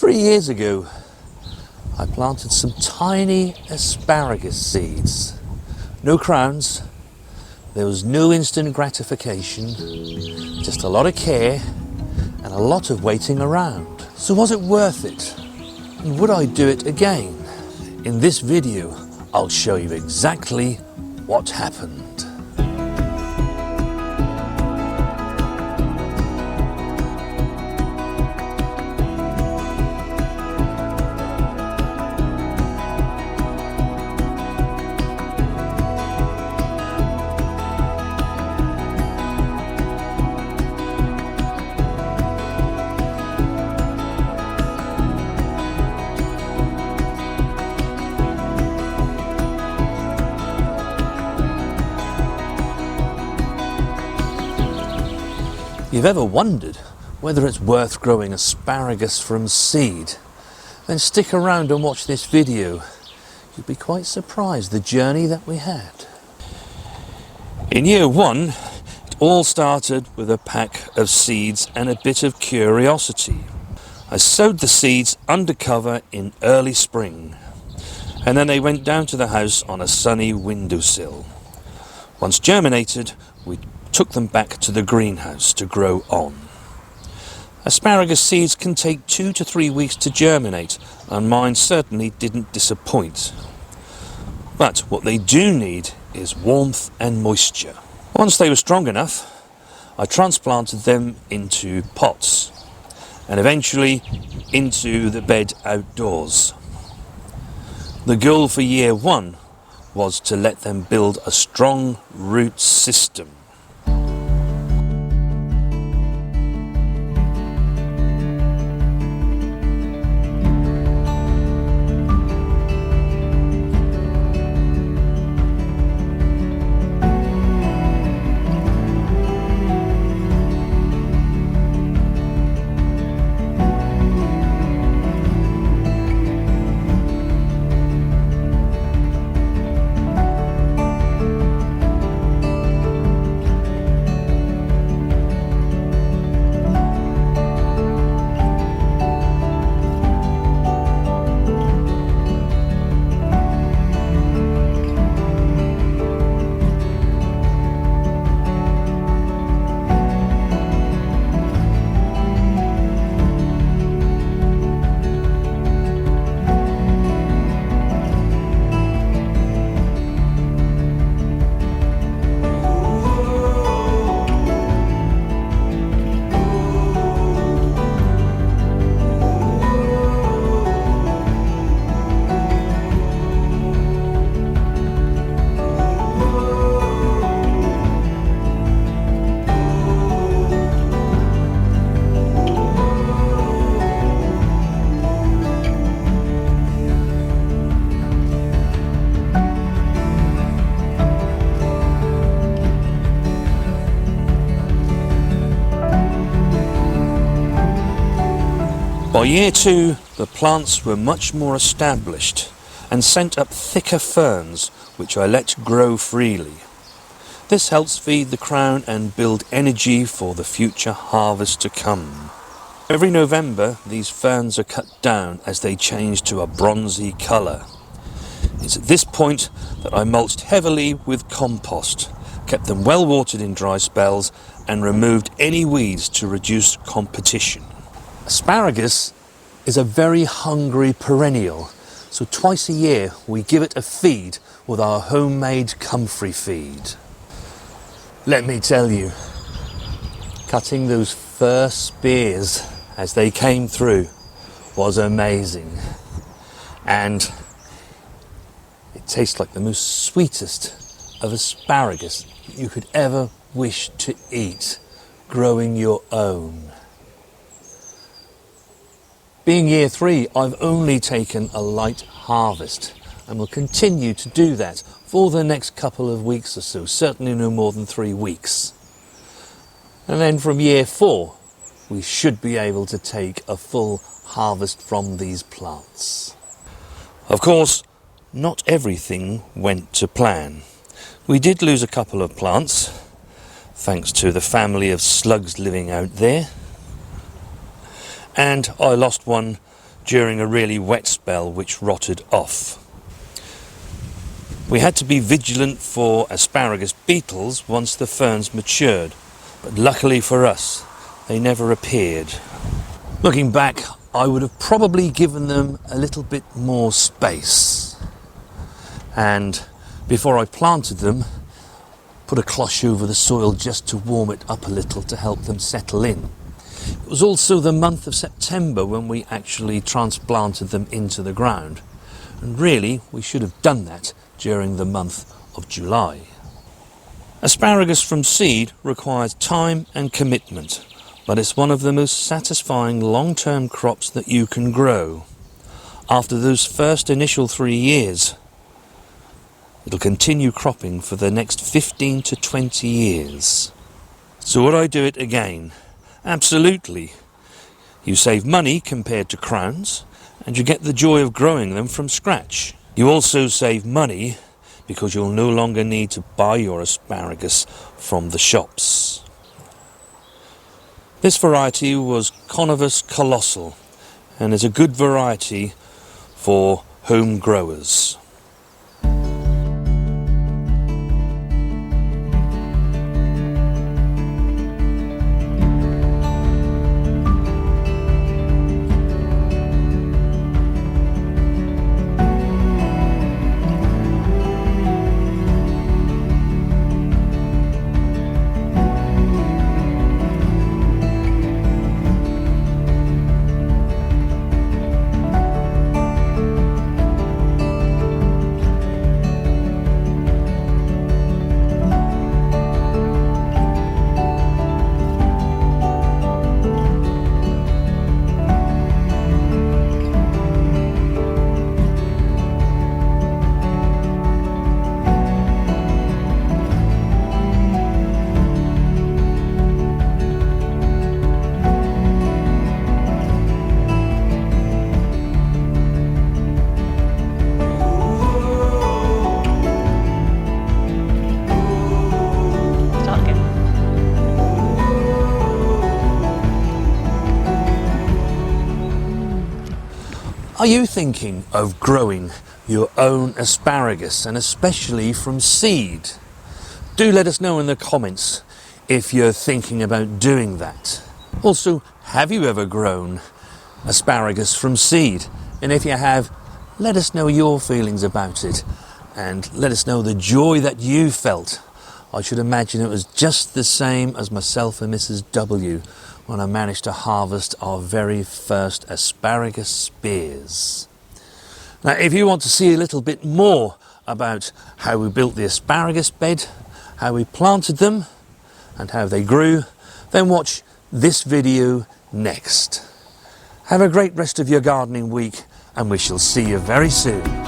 3 years ago, I planted some tiny asparagus seeds. No crowns, there was no instant gratification, just a lot of care and a lot of waiting around. So was it worth it? And would I do it again? In this video, I'll show you exactly what happened. You've ever wondered whether it's worth growing asparagus from seed? Then stick around and watch this video. You'll be quite surprised the journey that we had. In year one, it all started with a pack of seeds and a bit of curiosity. I sowed the seeds undercover in early spring, and then they went down to the house on a sunny windowsill. Once germinated, we took them back to the greenhouse to grow on. Asparagus seeds can take 2 to 3 weeks to germinate, and mine certainly didn't disappoint. But what they do need is warmth and moisture. Once they were strong enough, I transplanted them into pots and eventually into the bed outdoors. The goal for year one was to let them build a strong root system. By year two, the plants were much more established and sent up thicker ferns, which I let grow freely. This helps feed the crown and build energy for the future harvest to come. Every November, these ferns are cut down as they change to a bronzy colour. It's at this point that I mulched heavily with compost, kept them well watered in dry spells, and removed any weeds to reduce competition. Asparagus is a very hungry perennial, so twice a year we give it a feed with our homemade comfrey feed. Let me tell you, cutting those first spears as they came through was amazing, and it tastes like the most sweetest of asparagus you could ever wish to eat, growing your own. Being year three, I've only taken a light harvest and will continue to do that for the next couple of weeks or so, certainly no more than 3 weeks. And then from year four, we should be able to take a full harvest from these plants. Of course, not everything went to plan. We did lose a couple of plants, thanks to the family of slugs living out there. And I lost one during a really wet spell which rotted off. We had to be vigilant for asparagus beetles once the ferns matured, but luckily for us, they never appeared. Looking back, I would have probably given them a little bit more space. And before I planted them, put a cloche over the soil just to warm it up a little to help them settle in. It was also the month of September when we actually transplanted them into the ground. And really, we should have done that during the month of July. Asparagus from seed requires time and commitment, but it's one of the most satisfying long-term crops that you can grow. After those first initial 3 years, it'll continue cropping for the next 15 to 20 years. So would I do it again? Absolutely. You save money compared to crowns, and you get the joy of growing them from scratch. You also save money because you'll no longer need to buy your asparagus from the shops. This variety was Conivus Colossal and is a good variety for home growers. Are you thinking of growing your own asparagus, and especially from seed? Do let us know in the comments if you're thinking about doing that. Also, have you ever grown asparagus from seed? And if you have, let us know your feelings about it and let us know the joy that you felt. I should imagine it was just the same as myself and Mrs. W when I managed to harvest our very first asparagus spears. Now, if you want to see a little bit more about how we built the asparagus bed, how we planted them and how they grew, then watch this video next. Have a great rest of your gardening week, and we shall see you very soon.